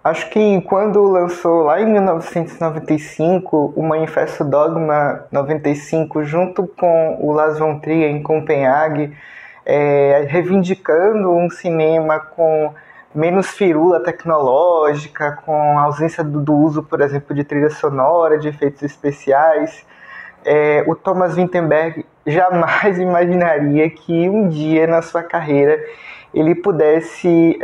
Acho que quando lançou lá em 1995 o Manifesto Dogma 95, junto com o Lars von Trier em Copenhague, reivindicando um cinema com menos firula tecnológica, com ausência do uso, por exemplo, de trilha sonora, de efeitos especiais, o Thomas Vinterberg jamais imaginaria que um dia na sua carreira ele pudesse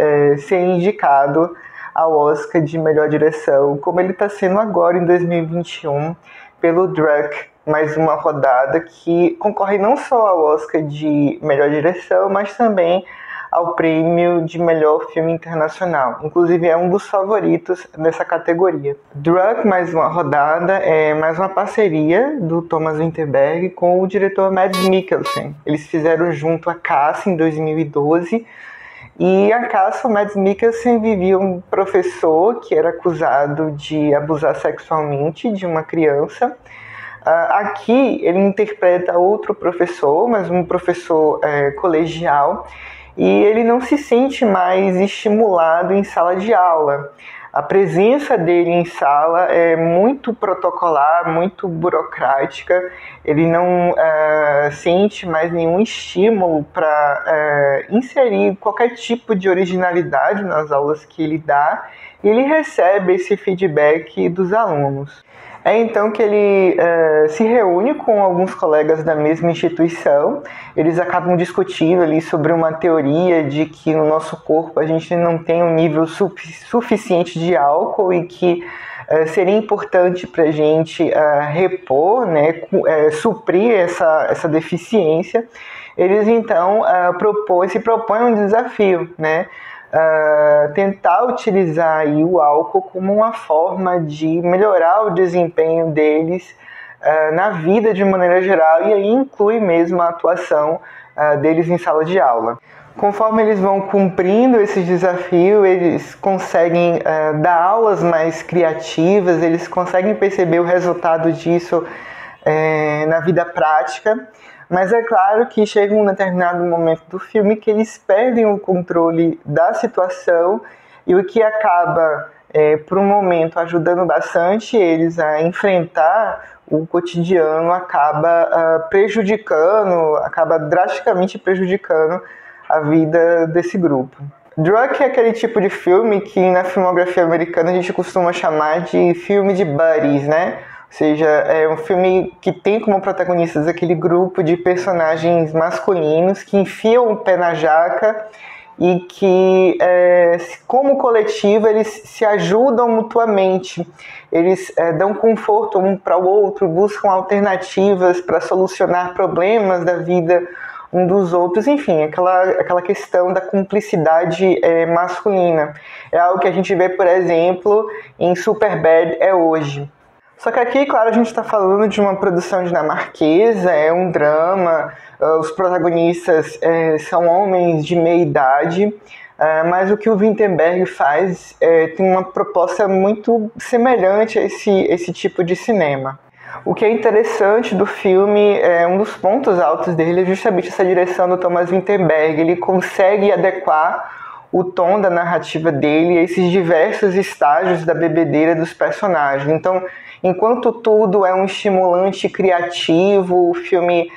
ser indicado ao Oscar de melhor direção, como ele está sendo agora em 2021 pelo Druk, mais uma rodada que concorre não só ao Oscar de melhor direção, mas também ao prêmio de melhor filme internacional. Inclusive é um dos favoritos nessa categoria. Druk, mais uma rodada, é mais uma parceria do Thomas Vinterberg com o diretor Mads Mikkelsen. Eles fizeram junto a Caça em 2012, e a Caça, o Mads Mikkelsen vivia um professor que era acusado de abusar sexualmente de uma criança. Aqui ele interpreta outro professor, mas um professor colegial, e ele não se sente mais estimulado em sala de aula. A presença dele em sala é muito protocolar, muito burocrática, ele não sente mais nenhum estímulo para inserir qualquer tipo de originalidade nas aulas que ele dá, e ele recebe esse feedback dos alunos. É então que ele se reúne com alguns colegas da mesma instituição. Eles acabam discutindo ali sobre uma teoria de que no nosso corpo a gente não tem um nível suficiente de álcool e que seria importante para a gente repor, né, suprir essa deficiência. Eles então se propõem um desafio, né? Tentar utilizar aí o álcool como uma forma de melhorar o desempenho deles na vida de maneira geral, e aí inclui mesmo a atuação deles em sala de aula. Conforme eles vão cumprindo esses desafios, eles conseguem dar aulas mais criativas, eles conseguem perceber o resultado disso na vida prática. Mas é claro que chega um determinado momento do filme que eles perdem o controle da situação, e o que acaba, por um momento, ajudando bastante eles a enfrentar o cotidiano acaba acaba drasticamente prejudicando a vida desse grupo. Druk é aquele tipo de filme que na filmografia americana a gente costuma chamar de filme de buddies, né? Ou seja, é um filme que tem como protagonistas aquele grupo de personagens masculinos que enfiam o pé na jaca e que, como coletivo, eles se ajudam mutuamente. Eles dão conforto um para o outro, buscam alternativas para solucionar problemas da vida um dos outros. Enfim, aquela questão da cumplicidade masculina. É algo que a gente vê, por exemplo, em Superbad hoje. Só que aqui, claro, a gente está falando de uma produção dinamarquesa, é um drama, os protagonistas são homens de meia idade, mas o que o Vinterberg faz tem uma proposta muito semelhante a esse tipo de cinema. O que é interessante do filme, um dos pontos altos dele é justamente essa direção do Thomas Vinterberg. Ele consegue adequar o tom da narrativa dele a esses diversos estágios da bebedeira dos personagens. Então, enquanto tudo é um estimulante criativo, o filme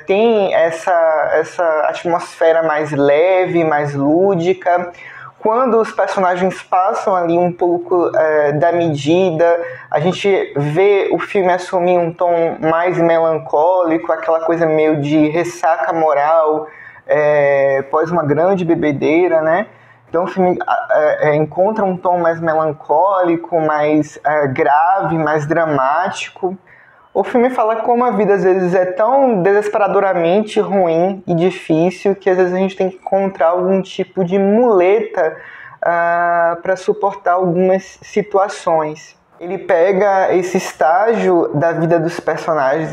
tem essa atmosfera mais leve, mais lúdica. Quando os personagens passam ali um pouco da medida, a gente vê o filme assumir um tom mais melancólico, aquela coisa meio de ressaca moral, após uma grande bebedeira, né? Então o filme encontra um tom mais melancólico, mais grave, mais dramático. O filme fala como a vida às vezes é tão desesperadoramente ruim e difícil que às vezes a gente tem que encontrar algum tipo de muleta para suportar algumas situações. Ele pega esse estágio da vida dos personagens,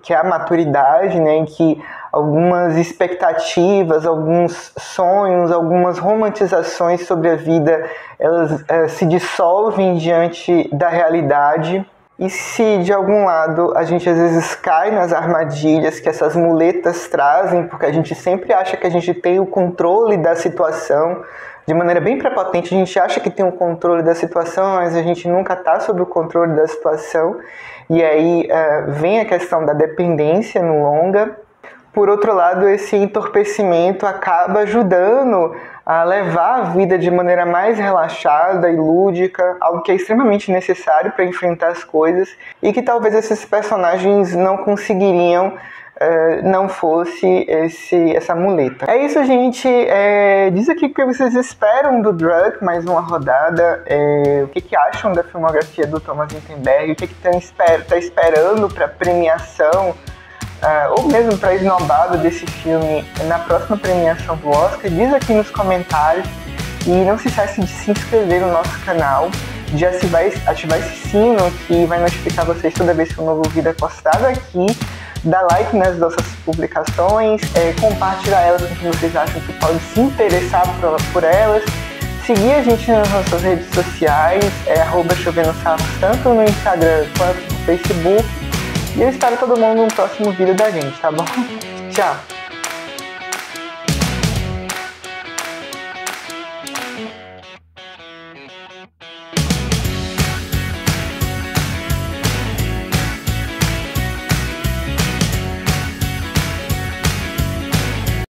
que é a maturidade, né, em que algumas expectativas, alguns sonhos, algumas romantizações sobre a vida, elas se dissolvem diante da realidade. E se de algum lado a gente às vezes cai nas armadilhas que essas muletas trazem, porque a gente sempre acha que a gente tem o controle da situação, de maneira bem prepotente, a gente acha que tem o controle da situação, mas a gente nunca está sob o controle da situação, e aí vem a questão da dependência no longa. Por outro lado, esse entorpecimento acaba ajudando a levar a vida de maneira mais relaxada e lúdica, algo que é extremamente necessário para enfrentar as coisas e que talvez esses personagens não conseguiriam não fosse essa muleta. É isso, gente. Diz aqui o que vocês esperam do Druk, mais uma rodada. O que acham da filmografia do Thomas Vinterberg, o que tá esperando para premiação, ou mesmo para esnobado desse filme na próxima premiação do Oscar. Diz aqui nos comentários e não se esqueça de se inscrever no nosso canal, de ativar esse sino que vai notificar vocês toda vez que um novo vídeo é postado aqui, dar like nas nossas publicações, compartilhar elas com quem vocês acham que pode se interessar por elas, seguir a gente nas nossas redes sociais, @chovendosapo, tanto no Instagram quanto no Facebook. E eu espero todo mundo no próximo vídeo da gente, tá bom? Tchau!